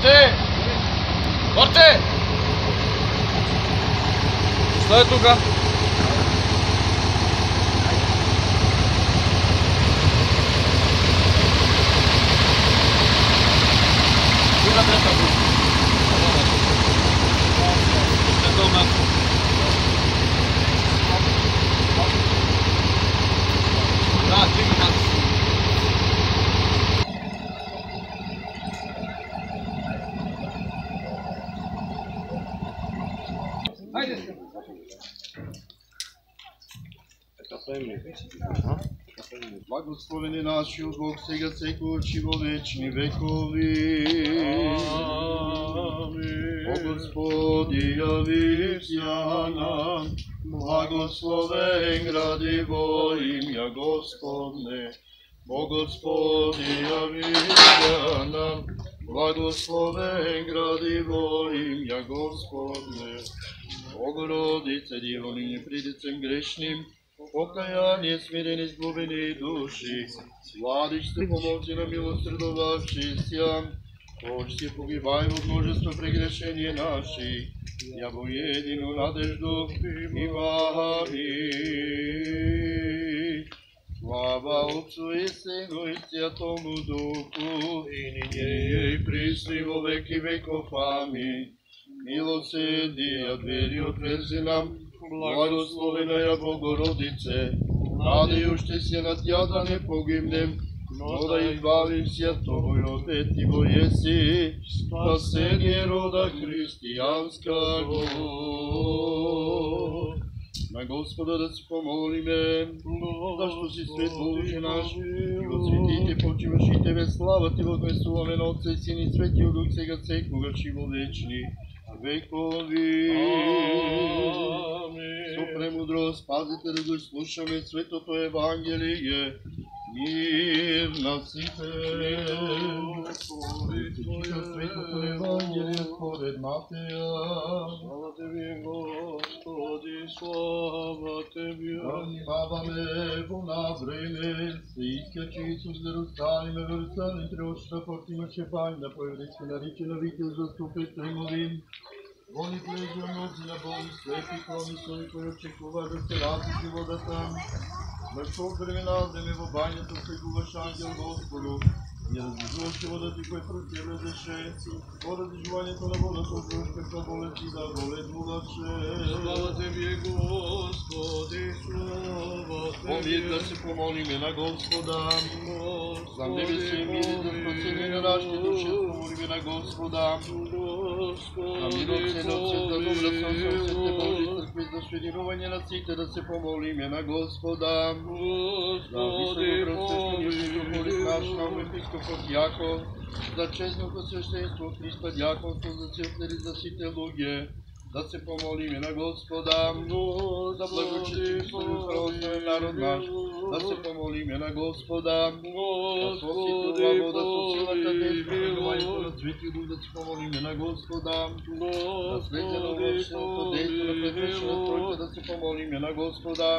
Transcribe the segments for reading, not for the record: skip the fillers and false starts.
Борче! Борче! Що е тука? Благословен е нашиот Бог сега секогаш и во вечни векови. О Господи, јави ја нам, благословен гради во имја Господне. О Господи, јави ја нам, благословен гради во имја Господне. Богородице, дивони непридицем грешним, покаяние, смирени, сглобени души, владичте, помолци на милосредовавши ся, очи погибаем от множество прегрешения наши, я во едину надежду имаме. Слава Отцу и Сину и Святому Духу, и нине и присно и во веки веков. Амин. Милосердија двери отверзи нам, благословена ја Богородице, надејуште се на Тја да не погибнем, но да избавим се Твој опет и во еси, спасение рода христијанскаго. На Господа да се помолиме, зашто си свет Боже наш, и во светите почиваш и Тебе слава Ти вознесуваме на Отца и Син и Светиот Дух сега секогаш и во вечни векови. Со премудрост пазите да го слушаме светото Евангелие. Мир на сите. Чита светото Евангелие според Матеја. Слава Тебе, Господи, слава Тебе. Внимаваме во навреме, се искачи Исус да Иерусалим, Иерусалим, треочна порт имаше баня, по еврейски наричена Вител за ступет тремовим. Вони плежа нози на Бог, слепи промислови, кои очекува да се различи водата. На што времена време во банјата стегуваш ангел Господу, и разлежуваше водата кој противлезеше, во разлежувањето на водата од дружката болести да боледуваше. Слава Тебе, Господи, слава Тебе. О мир да се помолиме на Господа, за небесен мир и за спасение на нашите души, помолиме на Господа. На мирот се на свет, за добра съвсете Божи църкви, за свединување на сите да се помолиме на Господа. За високопресвещениот митрополит наш, нам епископот Јаков, за честното свещенство Христа дјаконство, за целители за сите луѓе, да се помолиме на Господа. За благочестивството православен народ наш, да се помолиме на Господа. За соситува вода со силата десна, предувањето на Светиот Дух, да се помолиме на Господа. За слезено вршеното действо на предвечната Тројка, да се помолиме на Господа.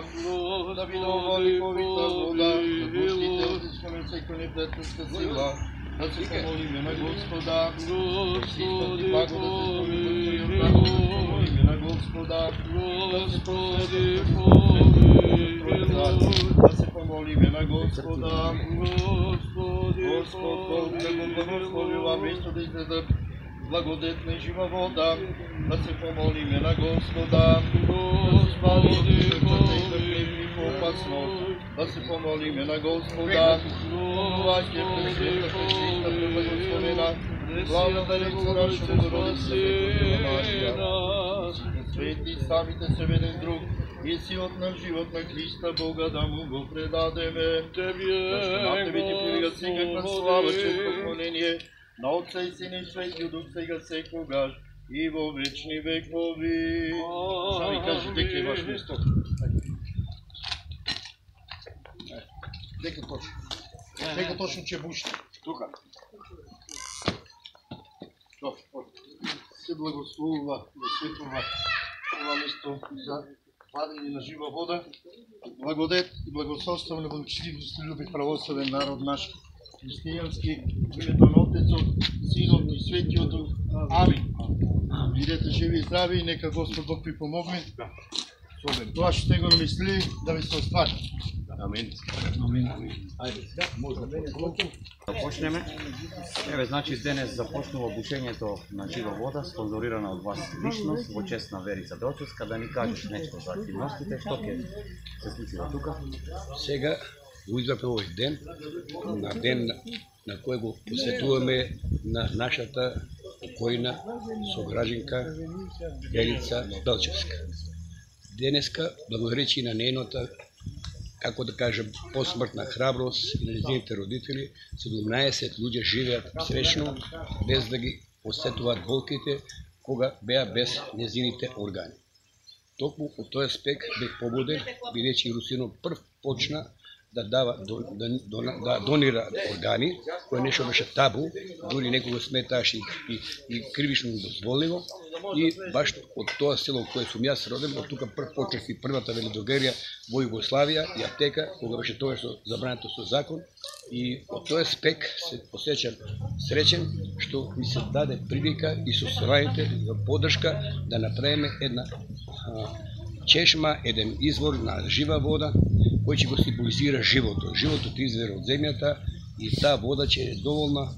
Да ви доволи повитна вода, за душите отискаме секој непријателска сила, да се помолиме на Господа. Господи, помилуј на Господа. Господи, да се помолиме на Господа. Господ Бог да го благослови ова место да излезе благодетна и жива вода, да се помолиме на Господа. Господи, помилуј во опасност, да се помолиме на Господа. Помилувајте пресвета, пречиста, преблагословена, благодарица наша Богородица, Марија, свети самите себе еден друг, и силот на живот на Христа Бога да му го предадеме. Зашто на Тебе ти прилега секаква слава, чест, поклонение, на Отца и Сина и Светиот Дух сега секогаш и во вечни векови. Šta vi kaže, дека е ваш место? Дека точно? Дека точно ќе бушите? Тука. Се благословува, светува ова место за вадење на жива вода, благодет и благословство на благочестивост и љубив православен народ наш. христијански, името на Отецот, Синот и Светиот Дух. Амин. Бидете живи и здрави, нека Господ Бог ви помогне. Тоа што сте го намислили да ви се оствари. Амин. Ајде, сега може да Почнеме. Еве, значи денес започнува бушењето на жива вода, спонзорирана од вас личност, во чест на Верица Делчевска, да ни кажеш нешто за активностите, што ќе се случува тука. Сега го избравме овој ден, на ден на кој го посветуваме на нашата покојна согражданка Верица Делчевска. Денеска, благодаречи на нейната, како да кажем, посмртна храброст и на незините родители, 17 луѓе живеат сречно, без да ги осетуваат болките, кога беа без незините органи. Токму од тој аспект бев побуден, бидејќи Русино прв почна да донира органи, кое нешто беше табу, дури некога сметаш и кривично дозволиво. И баш од тоа село кое сум јас роден, од тука почнах и првата велодроgerија во Југославија и аптека, кога беше тоа што забрането со закон. И од тој аспект се осеќам среќен што ми се даде прилика и со сораѓањите за поддршка да направиме една чешма, еден извор на жива вода, кој ќе го символизира животот. Животот извира од земјата и таа вода ќе е доволна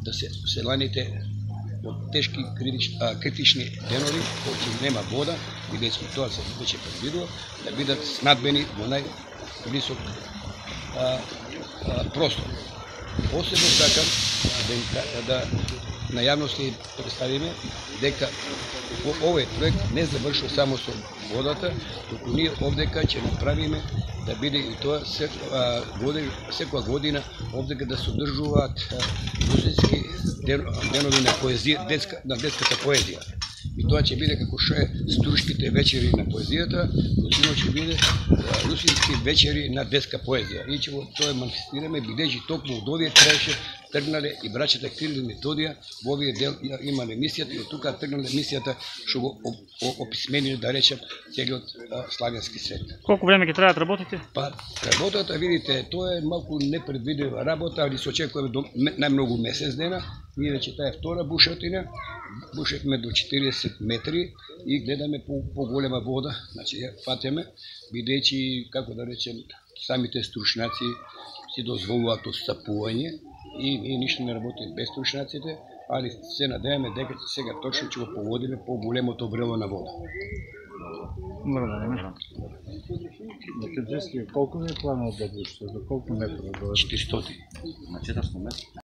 да се селаните од тешки критични денови, кои нема вода, бидејќи тоа се веќе предвидува, да бидат снабдени во највисок простор. Посебно сакам да на јавност представиме дека овој проект не завршува само со водата, туку ние овдека ќе направиме да биде и тоа секоја година овдека да се одржуваат музички денови на поезија, на детската поезија. И тоа ќе биде како што е Струшките вечери на поезијата, Русино ќе биде Русински вечери на детска поезија. И ќе тоа манифестираме, бидејќи токму од овие крајше тргнале и браќата Кирил и Методија, во овие дел имале мисијата и од тука тргнале мисијата што го описмениле, да речем, целиот славјански свет. Колку време ќе треба да работите? Па, работата, видите, тоа е малку непредвидива работа, али се очекуваме до најмногу месец дена. Ние веќе таа е втора бушатина, бушевме до 40 метри и гледаме по-голема вода, значи ја фатеме, бидејќи, како да речем, самите струшњаци си дозволуваат отстапување и ние ништо не работиме без струшњаците, али се надеваме дека сега точно ќе го поводиме по-големото врело на вода. На Каджески колку ви е планот да бушите? За колку метра? 400. На 400 метра.